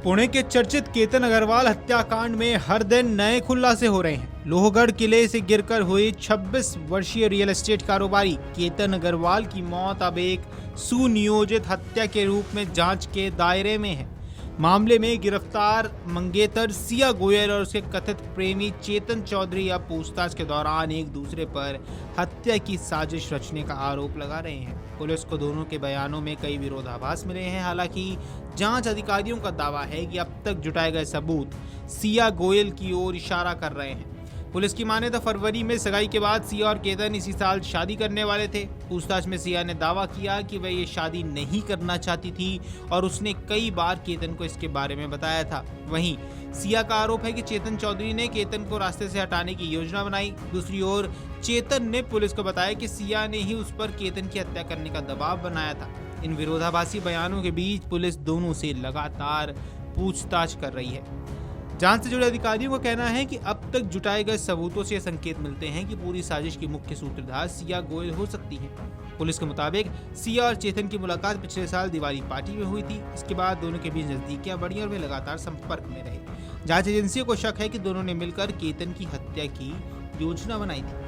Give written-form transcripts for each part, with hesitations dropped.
पुणे के चर्चित केतन अग्रवाल हत्याकांड में हर दिन नए खुलासे हो रहे हैं। लोहगढ़ किले से गिरकर हुई 26 वर्षीय रियल एस्टेट कारोबारी केतन अग्रवाल की मौत अब एक सुनियोजित हत्या के रूप में जांच के दायरे में है। मामले में गिरफ्तार मंगेतर सिया गोयल और उसके कथित प्रेमी चेतन चौधरी अब पूछताछ के दौरान एक दूसरे पर हत्या की साजिश रचने का आरोप लगा रहे हैं। पुलिस को दोनों के बयानों में कई विरोधाभास मिले हैं। हालांकि जांच अधिकारियों का दावा है कि अब तक जुटाए गए सबूत सिया गोयल की ओर इशारा कर रहे हैं। पुलिस की माने तो फरवरी में सगाई के बाद सिया और केतन इसी साल शादी करने वाले थे। पूछताछ में सिया ने दावा किया कि वह ये शादी नहीं करना चाहती थी और उसने कई बार केतन को इसके बारे में बताया था। वहीं सिया का आरोप है कि चेतन चौधरी ने केतन को रास्ते से हटाने की योजना बनाई। दूसरी ओर चेतन ने पुलिस को बताया कि सिया ने ही उस पर केतन की हत्या करने का दबाव बनाया था। इन विरोधाभासी बयानों के बीच पुलिस दोनों से लगातार पूछताछ कर रही है। जांच से जुड़े अधिकारियों का कहना है कि अब तक जुटाए गए सबूतों से संकेत मिलते हैं कि पूरी साजिश की मुख्य सूत्रधार सिया गोयल हो सकती है। पुलिस के मुताबिक सिया और चेतन की मुलाकात पिछले साल दिवाली पार्टी में हुई थी। इसके बाद दोनों के बीच नजदीकियां बढ़ी और वे लगातार संपर्क में रहे। जांच एजेंसियों को शक है कि दोनों ने मिलकर केतन की हत्या की योजना बनाई थी।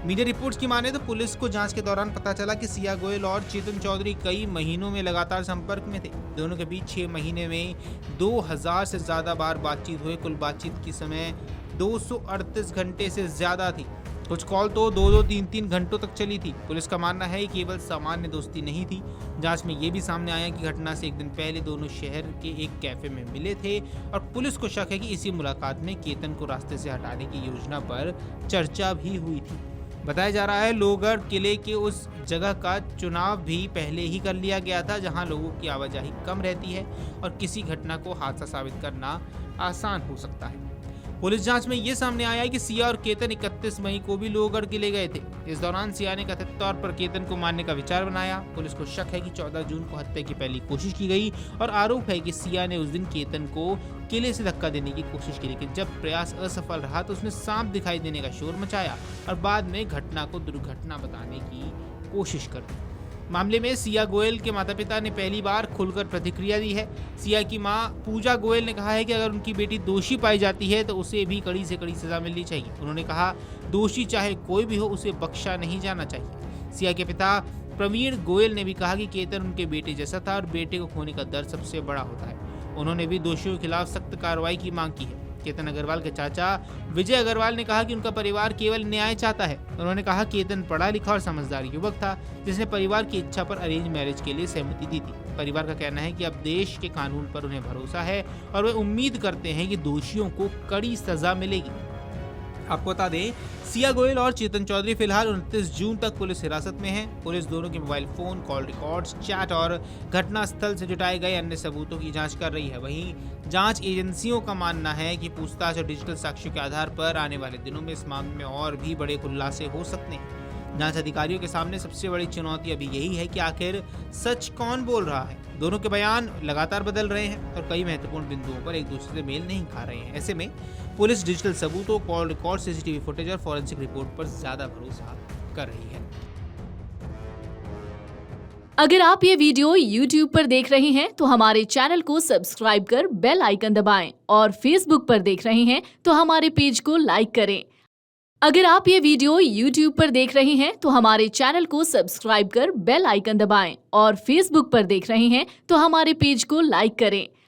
मीडिया रिपोर्ट्स की माने तो पुलिस को जांच के दौरान पता चला कि सिया गोयल और चेतन चौधरी कई महीनों में लगातार संपर्क में थे। दोनों के बीच 6 महीने में 2000 से ज्यादा बार बातचीत हुई। कुल बातचीत की समय 238 घंटे से ज्यादा थी। कुछ कॉल तो 2-2, 3-3 घंटों तक चली थी। पुलिस का मानना है कि केवल सामान्य दोस्ती नहीं थी। जांच में यह भी सामने आया कि घटना से एक दिन पहले दोनों शहर के एक कैफे में मिले थे और पुलिस को शक है कि इसी मुलाकात में केतन को रास्ते से हटाने की योजना पर चर्चा भी हुई थी। बताया जा रहा है लोहगढ़ किले के उस जगह का चुनाव भी पहले ही कर लिया गया था जहां लोगों की आवाजाही कम रहती है और किसी घटना को हादसा साबित करना आसान हो सकता है। पुलिस जांच में यह सामने आया है कि सिया और केतन 31 मई को भी लोहगढ़ किले गए थे। इस दौरान सिया ने कथित तौर पर केतन को मारने का विचार बनाया। पुलिस को शक है कि 14 जून को हत्या की पहली कोशिश की गई और आरोप है कि सिया ने उस दिन केतन को किले से धक्का देने की कोशिश की, लेकिन जब प्रयास असफल रहा तो उसने सांप दिखाई देने का शोर मचाया और बाद में घटना को दुर्घटना बताने की कोशिश कर दी। मामले में सिया गोयल के माता पिता ने पहली बार खुलकर प्रतिक्रिया दी है। सिया की मां पूजा गोयल ने कहा है कि अगर उनकी बेटी दोषी पाई जाती है तो उसे भी कड़ी से कड़ी सजा मिलनी चाहिए। उन्होंने कहा दोषी चाहे कोई भी हो उसे बख्शा नहीं जाना चाहिए। सिया के पिता प्रवीण गोयल ने भी कहा कि केतन उनके बेटे जैसा था और बेटे को खोने का दर्द सबसे बड़ा होता है। उन्होंने भी दोषियों के खिलाफ सख्त कार्रवाई की मांग की है। केतन अग्रवाल के चाचा विजय अग्रवाल ने कहा कि उनका परिवार केवल न्याय चाहता है। उन्होंने कहा केतन पढ़ा लिखा और समझदार युवक था जिसने परिवार की इच्छा पर अरेंज मैरिज के लिए सहमति दी थी। परिवार का कहना है कि अब देश के कानून पर उन्हें भरोसा है और वे उम्मीद करते हैं कि दोषियों को कड़ी सजा मिलेगी। आपको बता दें सिया गोयल और चेतन चौधरी फिलहाल 29 जून तक पुलिस हिरासत में हैं। पुलिस दोनों के mobile phone, call records, chat और घटनास्थल से जुटाए गए अन्य सबूतों की जांच कर रही है। वहीं जांच एजेंसियों का मानना है कि पूछताछ और डिजिटल साक्ष्यों के आधार पर आने वाले दिनों में इस मामले में और भी बड़े खुलासे हो सकते हैं। जांच अधिकारियों के सामने सबसे बड़ी चुनौती अभी यही है कि आखिर सच कौन बोल रहा है। दोनों के बयान लगातार बदल रहे हैं और कई महत्वपूर्ण बिंदुओं पर एक दूसरे से मेल नहीं खा रहे हैं। ऐसे में पुलिस डिजिटल सबूतों, कॉल रिकॉर्ड, सीसीटीवी फुटेज और फॉरेंसिक रिपोर्ट पर ज्यादा भरोसा कर रही है। अगर आप ये वीडियो YouTube पर देख रहे हैं तो हमारे चैनल को सब्सक्राइब कर बेल आइकन दबाएं और Facebook पर देख रहे हैं तो हमारे पेज को लाइक करें। अगर आप ये वीडियो YouTube पर देख रहे हैं तो हमारे चैनल को सब्सक्राइब कर बेल आइकन दबाएं और Facebook पर देख रहे हैं तो हमारे पेज को लाइक करें।